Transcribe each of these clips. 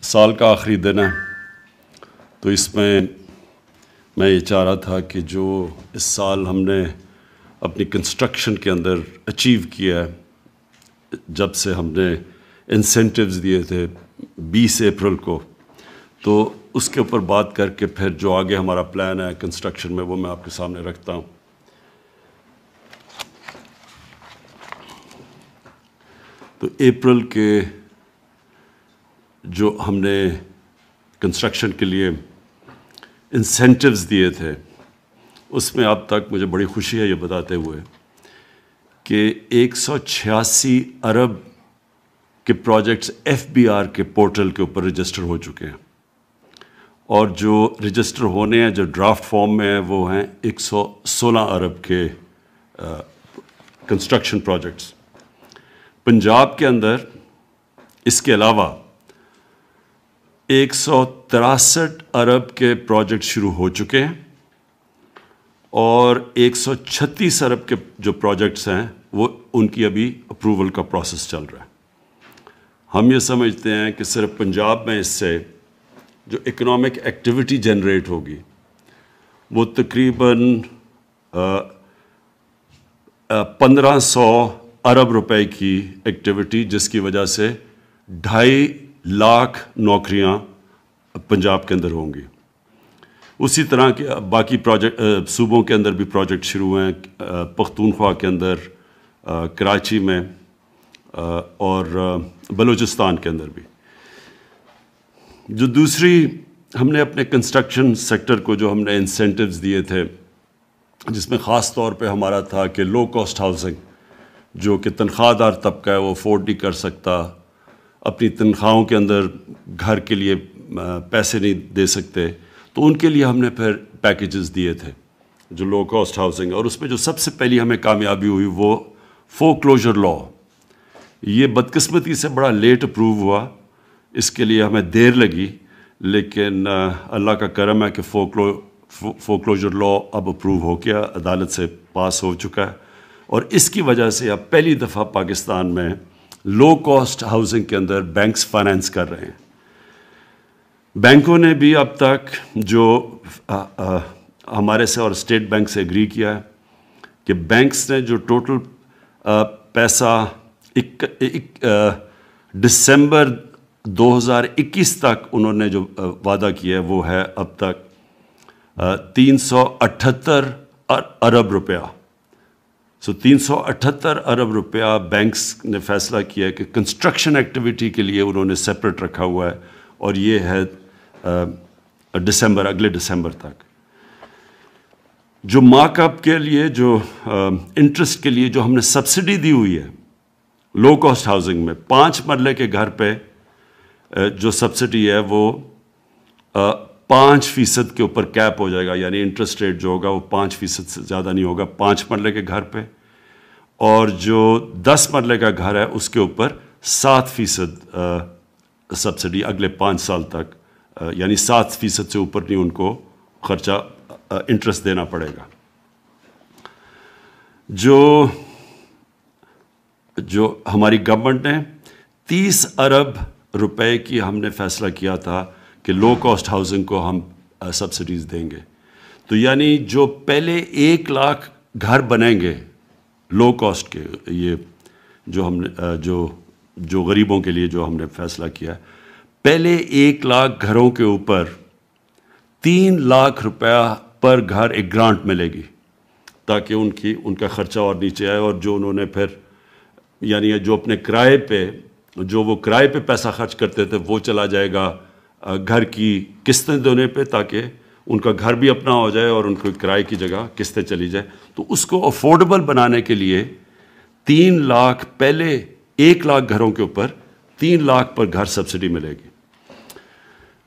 سال کا آخری دن ہے تو اس میں میں یہ چاہ رہا تھا کہ جو اس سال ہم نے اپنی کنسٹرکشن کے اندر اچیو کیا ہے، جب سے ہم نے انسینٹیوز دیے تھے 20 اپریل کو، تو اس کے اوپر بات کر کے پھر جو آگے ہمارا پلان ہے کنسٹرکشن میں وہ میں آپ کے سامنے رکھتا ہوں۔ تو اپریل کے جو ہم نے کنسٹرکشن کے لیے انسینٹیوز دیے تھے، اس میں اب تک مجھے بڑی خوشی ہے یہ بتاتے ہوئے کہ 186 ارب کے پروجیکٹس FBR کے پورٹل کے اوپر رجسٹر ہو چکے ہیں، اور جو رجسٹر ہونے ہیں جو ڈرافٹ فارم میں ہیں وہ ہیں 116 ارب کے کنسٹرکشن پروجیکٹس۔ پنجاب کے اندر اس کے علاوہ 163 ارب کے پروجیکٹ شروع ہو چکے ہیں، اور 136 ارب کے جو پروجیکٹس ہیں وہ ان کی ابھی اپروول کا پروسیس چل رہا ہے۔ ہم یہ سمجھتے ہیں کہ صرف پنجاب میں اس سے جو اکنامک ایکٹیویٹی جنریٹ ہوگی وہ تقریباً 1500 ارب روپے کی ایکٹیویٹی، جس کی وجہ سے 2.5 لاکھ نوکریاں پنجاب کے اندر ہوں گی۔ اسی طرح کے باقی پروجیکٹ صوبوں کے اندر بھی پروجیکٹ شروع ہیں، پختونخوا کے اندر، کراچی میں، اور بلوچستان کے اندر بھی۔ جو دوسری ہم نے اپنے کنسٹرکشن سیکٹر کو جو ہم نے انسینٹیوز دیے تھے، جس میں خاص طور پہ ہمارا تھا کہ لو کاسٹ ہاؤسنگ، جو کہ تنخواہ دار طبقہ ہے وہ افورڈ نہیں کر سکتا، اپنی تنخواہوں کے اندر گھر کے لیے پیسے نہیں دے سکتے، تو ان کے لیے ہم نے پھر پیکیجز دیے تھے جو لو کاسٹ ہاؤسنگ، اور اس میں جو سب سے پہلی ہمیں کامیابی ہوئی وہ فور کلوجر لا۔ یہ بدقسمتی سے بڑا لیٹ اپروو ہوا، اس کے لیے ہمیں دیر لگی، لیکن اللہ کا کرم ہے کہ فور کلوجر لا اب اپروو ہو گیا، عدالت سے پاس ہو چکا ہے، اور اس کی وجہ سے اب پہلی دفعہ پاکستان میں لو کاسٹ ہاؤسنگ کے اندر بینکس فائنینس کر رہے ہیں۔ بینکوں نے بھی اب تک جو ہمارے سے اور اسٹیٹ بینک سے ایگری کیا ہے کہ بینکس نے جو ٹوٹل پیسہ دسمبر 2021 تک انہوں نے جو وعدہ کیا ہے وہ ہے اب تک 378 ارب روپیہ۔ 378 ارب روپیہ بینکس نے فیصلہ کیا ہے کہ کنسٹرکشن ایکٹیویٹی کے لیے انہوں نے سیپریٹ رکھا ہوا ہے، اور یہ ہے اگلے دسمبر تک۔ جو مارک اپ کے لیے جو انٹرسٹ کے لیے جو ہم نے سبسڈی دی ہوئی ہے لو کاسٹ ہاؤسنگ میں، 5 مرلے کے گھر پہ جو سبسڈی ہے وہ 5% کے اوپر کیپ ہو جائے گا، یعنی انٹرسٹ ریٹ جو ہوگا وہ 5% سے زیادہ نہیں ہوگا 5 مرلے کے گھر پہ، اور جو 10 مرلے کا گھر ہے اس کے اوپر 7% سبسڈی اگلے 5 سال تک، یعنی 7% سے اوپر نہیں ان کو خرچہ انٹرسٹ دینا پڑے گا۔ جو ہماری گورنمنٹ نے 30 ارب روپے کی ہم نے فیصلہ کیا تھا کہ لو کاسٹ ہاؤسنگ کو ہم سبسڈیز دیں گے، تو یعنی جو پہلے 1 لاکھ گھر بنیں گے لو کاسٹ کے، یہ جو ہم نے جو غریبوں کے لیے جو ہم نے فیصلہ کیا ہے، پہلے 1 لاکھ گھروں کے اوپر 3 لاکھ روپیہ پر گھر ایک گرانٹ ملے گی، تاکہ ان کا خرچہ اور نیچے آئے، اور جو انہوں نے پھر یعنی جو اپنے کرائے پہ جو وہ کرائے پہ پیسہ خرچ کرتے تھے وہ چلا جائے گا گھر کی قسطیں دینے پہ، تاکہ ان کا گھر بھی اپنا ہو جائے اور ان کو کرائے کی جگہ قسطیں چلی جائے۔ تو اس کو افورڈیبل بنانے کے لیے 3 لاکھ، پہلے 1 لاکھ گھروں کے اوپر 3 لاکھ پر گھر سبسڈی ملے گی۔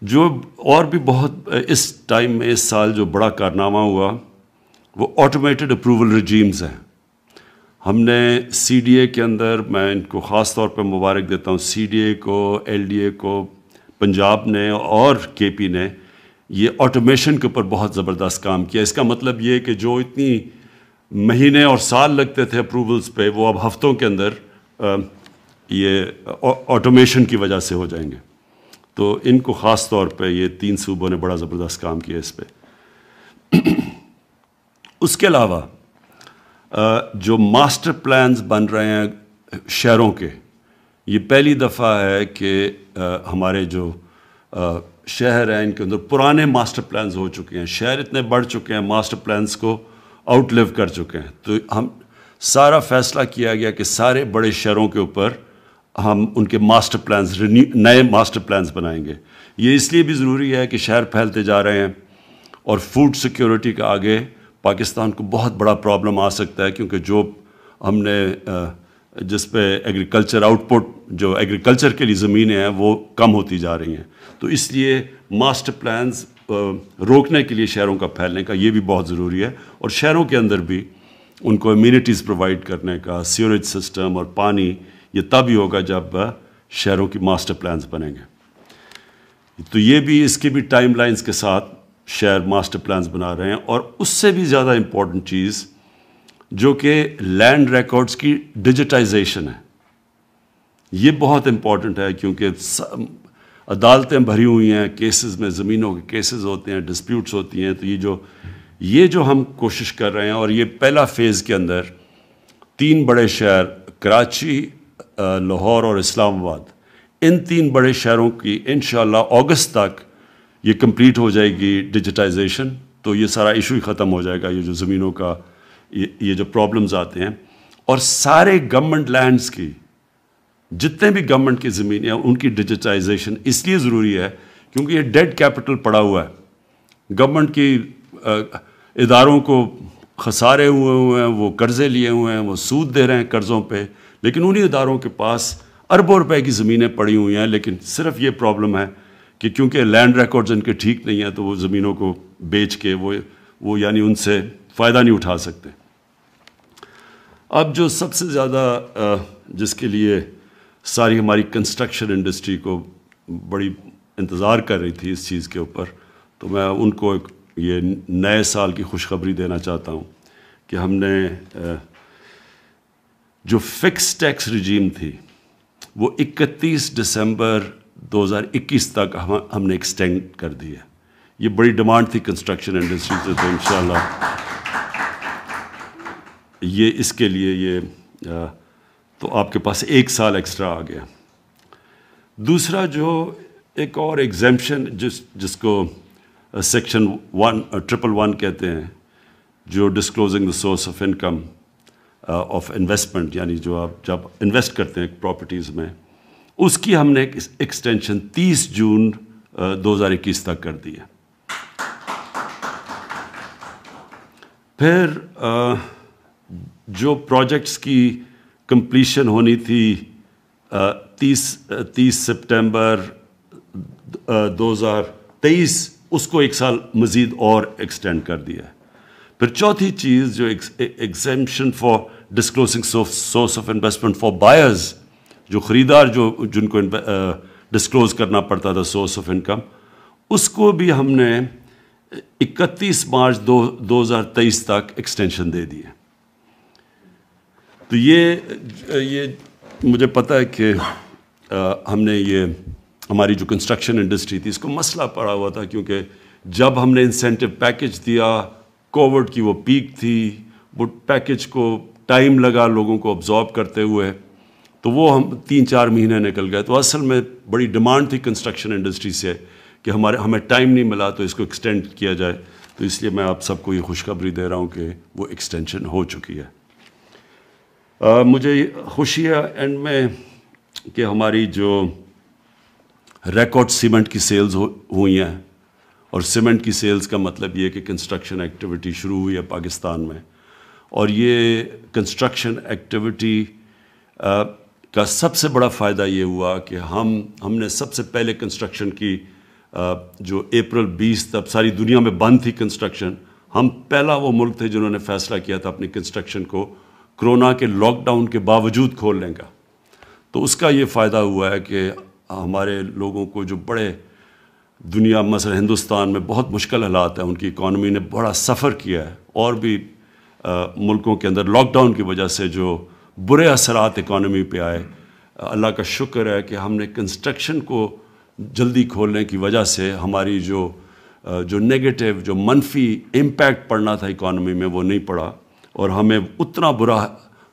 جو اور بھی بہت اس ٹائم میں اس سال جو بڑا کارنامہ ہوا وہ آٹومیٹڈ اپروول رجیمز ہیں۔ ہم نے CDA کے اندر، میں ان کو خاص طور پہ مبارک دیتا ہوں، CDA کو، LDA کو، پنجاب نے اور KP نے یہ آٹومیشن کے اوپر بہت زبردست کام کیا۔ اس کا مطلب یہ کہ جو اتنی مہینے اور سال لگتے تھے اپروولز پہ، وہ اب ہفتوں کے اندر یہ آٹومیشن کی وجہ سے ہو جائیں گے۔ تو ان کو خاص طور پہ یہ 3 صوبوں نے بڑا زبردست کام کیا اس پہ. اس کے علاوہ جو ماسٹر پلانز بن رہے ہیں شہروں کے, یہ پہلی دفعہ ہے کہ ہمارے جو شہر ہیں ان کے اندر پرانے ماسٹر پلانز ہو چکے ہیں. شہر اتنے بڑھ چکے ہیں, ماسٹر پلانز کو آؤٹ لیو کر چکے ہیں. تو ہم سارا فیصلہ کیا گیا کہ سارے بڑے شہروں کے اوپر ہم ان کے ماسٹر پلانز, نئے ماسٹر پلانز بنائیں گے. یہ اس لیے بھی ضروری ہے کہ شہر پھیلتے جا رہے ہیں اور فوڈ سیکیورٹی کا آگے پاکستان کو بہت بڑا پرابلم آ سکتا ہے, کیونکہ جو ہم نے جس پہ ایگریکلچر آؤٹ پٹ, جو ایگریکلچر کے لیے زمینیں ہیں وہ کم ہوتی جا رہی ہیں. تو اس لیے ماسٹر پلانز روکنے کے لیے شہروں کا پھیلنے کا یہ بھی بہت ضروری ہے, اور شہروں کے اندر بھی ان کو امیونٹیز پرووائڈ کرنے کا, سیوریج سسٹم اور پانی, یہ تب ہی ہوگا جب شہروں کی ماسٹر پلانز بنیں گے. تو یہ بھی اس کی بھی ٹائم لائنز کے ساتھ شہر ماسٹر پلانز بنا رہے ہیں. اور اس سے بھی زیادہ امپورٹنٹ چیز جو کہ لینڈ ریکارڈز کی ڈیجیٹائزیشن ہے, یہ بہت امپورٹنٹ ہے, کیونکہ عدالتیں بھری ہوئی ہیں کیسز میں, زمینوں کے کیسز ہوتے ہیں, ڈسپیوٹس ہوتی ہیں. تو یہ جو ہم کوشش کر رہے ہیں, اور یہ پہلا فیز کے اندر 3 بڑے شہر کراچی, لاہور اور اسلام آباد, ان 3 بڑے شہروں کی انشاءاللہ اگست تک یہ کمپلیٹ ہو جائے گی ڈیجیٹائزیشن. تو یہ سارا ایشو ہی ختم ہو جائے گا, یہ جو زمینوں کا یہ جو پرابلمز آتے ہیں. اور سارے گورنمنٹ لینڈز کی, جتنے بھی گورنمنٹ کی زمینیں ہیں, ان کی ڈیجیٹائزیشن اس لیے ضروری ہے کیونکہ یہ ڈیڈ کیپٹل پڑا ہوا ہے. گورنمنٹ کی اداروں کو خسارے ہوئے ہیں, وہ قرضے لیے ہوئے ہیں, وہ سود دے رہے ہیں قرضوں پہ, لیکن انہی اداروں کے پاس اربوں روپے کی زمینیں پڑی ہوئی ہیں. لیکن صرف یہ پرابلم ہے کہ کیونکہ لینڈ ریکارڈز ان کے ٹھیک نہیں ہیں, تو وہ زمینوں کو بیچ کے وہ یعنی ان سے فائدہ نہیں اٹھا سکتے. اب جو سب سے زیادہ جس کے لیے ساری ہماری کنسٹرکشن انڈسٹری کو بڑی انتظار کر رہی تھی اس چیز کے اوپر, تو میں ان کو یہ نئے سال کی خوشخبری دینا چاہتا ہوں کہ ہم نے جو فکس ٹیکس رجیم تھی وہ 31 دسمبر 2021 تک ہم نے ایکسٹینڈ کر دی ہے. یہ بڑی ڈیمانڈ تھی کنسٹرکشن انڈسٹری سے, تو انشاءاللہ یہ اس کے لیے یہ تو آپ کے پاس 1 سال ایکسٹرا آ گیا. دوسرا جو ایک اور ایگزیمپشن جس کو سیکشن 111 کہتے ہیں, جو disclosing the source of income of investment, یعنی جو آپ جب انویسٹ کرتے ہیں پراپرٹیز میں, اس کی ہم نے ایکسٹینشن 30 جون 2021 تک کر دی ہے. پھر جو پروجیکٹس کی کمپلیشن ہونی تھی 30 سپٹمبر 2023, اس کو 1 سال مزید اور ایکسٹینڈ کر دیا ہے. پھر چوتھی چیز جو exemption for disclosing source of investment for buyers, جو خریدار جن کو ڈسکلوز کرنا پڑتا تھا سورس آف انکم, اس کو بھی ہم نے 31 مارچ 2023 تک ایکسٹینشن دے دی ہے. تو یہ مجھے پتہ ہے کہ ہم نے یہ ہماری جو کنسٹرکشن انڈسٹری تھی اس کو مسئلہ پڑا ہوا تھا, کیونکہ جب ہم نے انسینٹو پیکج دیا, کووڈ کی وہ پیک تھی, وہ پیکج کو ٹائم لگا لوگوں کو ابزارب کرتے ہوئے, تو وہ ہم 3-4 مہینے نکل گئے. تو اصل میں بڑی ڈیمانڈ تھی کنسٹرکشن انڈسٹری سے کہ ہمیں ٹائم نہیں ملا تو اس کو ایکسٹینڈ کیا جائے. تو اس لیے میں آپ سب کو یہ خوشخبری دے رہا ہوں کہ وہ ایکسٹینشن ہو چکی ہے. مجھے خوشی ہے اینڈ میں کہ ہماری جو ریکارڈ سیمنٹ کی سیلز ہوئی ہیں, اور سیمنٹ کی سیلز کا مطلب یہ کہ کنسٹرکشن ایکٹیویٹی شروع ہوئی ہے پاکستان میں. اور یہ کنسٹرکشن ایکٹیویٹی کا سب سے بڑا فائدہ یہ ہوا کہ ہم نے سب سے پہلے کنسٹرکشن کی جو اپریل 20 تب ساری دنیا میں بند تھی کنسٹرکشن, ہم پہلا وہ ملک تھے جنہوں نے فیصلہ کیا تھا اپنی کنسٹرکشن کو کرونا کے لاک ڈاؤن کے باوجود کھولنے کا. تو اس کا یہ فائدہ ہوا ہے کہ ہمارے لوگوں کو جو بڑے دنیا مثلا ہندوستان میں بہت مشکل حالات ہیں, ان کی اکانومی نے بڑا سفر کیا ہے, اور بھی ملکوں کے اندر لاک ڈاؤن کی وجہ سے جو برے اثرات اکانومی پہ آئے, اللہ کا شکر ہے کہ ہم نے کنسٹرکشن کو جلدی کھولنے کی وجہ سے ہماری جو نیگیٹو جو منفی امپیکٹ پڑنا تھا اکانومی میں وہ نہیں پڑا، اور ہمیں اتنا برا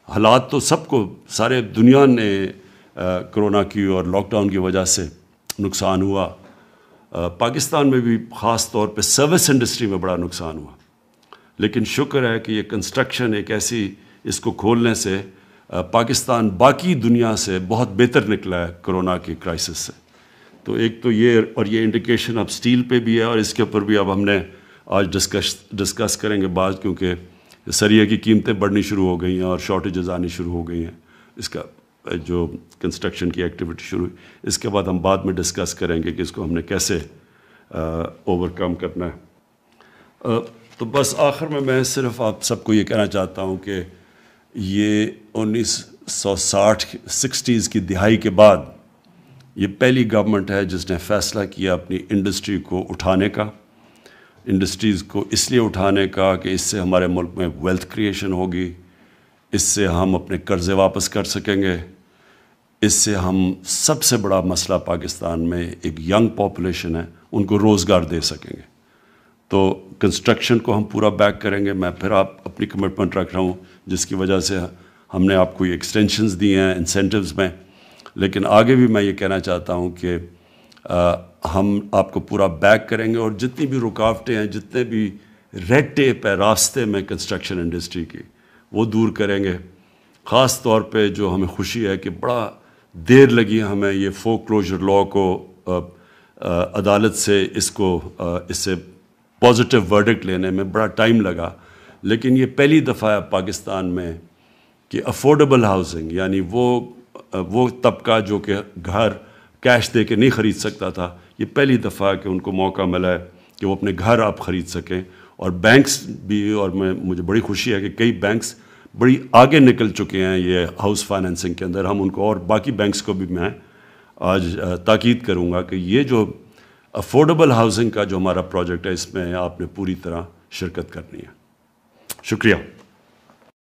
حالات تو سب کو سارے دنیا نے کرونا کی اور لاک ڈاؤن کی وجہ سے نقصان ہوا، پاکستان میں بھی خاص طور پہ سروس انڈسٹری میں بڑا نقصان ہوا، لیکن شکر ہے کہ یہ کنسٹرکشن ایک ایسی اس کو کھولنے سے پاکستان باقی دنیا سے بہت بہتر نکلا ہے کرونا کی کرائسس سے۔ تو ایک تو یہ، اور یہ انڈیکیشن اب سٹیل پہ بھی ہے، اور اس کے اوپر بھی اب ہم نے آج ڈسکس کریں گے بعض، کیونکہ سریے کی قیمتیں بڑھنی شروع ہو گئی ہیں اور شارٹیجز آنی شروع ہو گئی ہیں، اس کا جو کنسٹرکشن کی ایکٹیویٹی شروع ہوئی، اس کے بعد ہم بعد میں ڈسکس کریں گے کہ اس کو ہم نے کیسے اوور کم کرنا ہے۔ تو بس آخر میں صرف آپ سب کو یہ کہنا چاہتا ہوں کہ یہ 1960 کی دہائی کے بعد یہ پہلی گورنمنٹ ہے جس نے فیصلہ کیا اپنی انڈسٹری کو اٹھانے کا، انڈسٹریز کو اس لیے اٹھانے کا کہ اس سے ہمارے ملک میں ویلتھ کریشن ہوگی، اس سے ہم اپنے قرضے واپس کر سکیں گے، اس سے ہم سب سے بڑا مسئلہ پاکستان میں ایک ینگ پاپولیشن ہے، ان کو روزگار دے سکیں گے۔ تو کنسٹرکشن کو ہم پورا بیک کریں گے۔ میں پھر اپنی کمٹمنٹ رکھ رہا ہوں، جس کی وجہ سے ہم نے آپ کو یہ ایکسٹینشنز دی ہیں انسینٹیوز میں، لیکن آگے بھی میں یہ کہنا چاہتا ہوں کہ ہم آپ کو پورا بیک کریں گے، اور جتنی بھی رکاوٹیں ہیں، جتنے بھی ریڈ ٹیپ ہے راستے میں کنسٹرکشن انڈسٹری کی، وہ دور کریں گے۔ خاص طور پہ جو ہمیں خوشی ہے کہ بڑا دیر لگی ہمیں یہ فور کلوجر لاء کو عدالت سے اس سے پازیٹیو ورڈکٹ لینے میں بڑا ٹائم لگا، لیکن یہ پہلی دفعہ ہے پاکستان میں کہ افورڈیبل ہاؤسنگ، یعنی وہ طبقہ جو کہ گھر کیش دے کے نہیں خرید سکتا تھا، یہ پہلی دفعہ کہ ان کو موقع ملا ہے کہ وہ اپنے گھر آپ خرید سکیں، اور بینکس بھی، اور مجھے بڑی خوشی ہے کہ کئی بینکس بڑی آگے نکل چکے ہیں یہ ہاؤس فائنینسنگ کے اندر۔ ہم ان کو، اور باقی بینکس کو بھی میں آج تاکید کروں گا کہ یہ جو افورڈیبل ہاؤسنگ کا جو ہمارا پروجیکٹ ہے، اس میں آپ نے پوری طرح شرکت کرنی ہے۔ شکریہ۔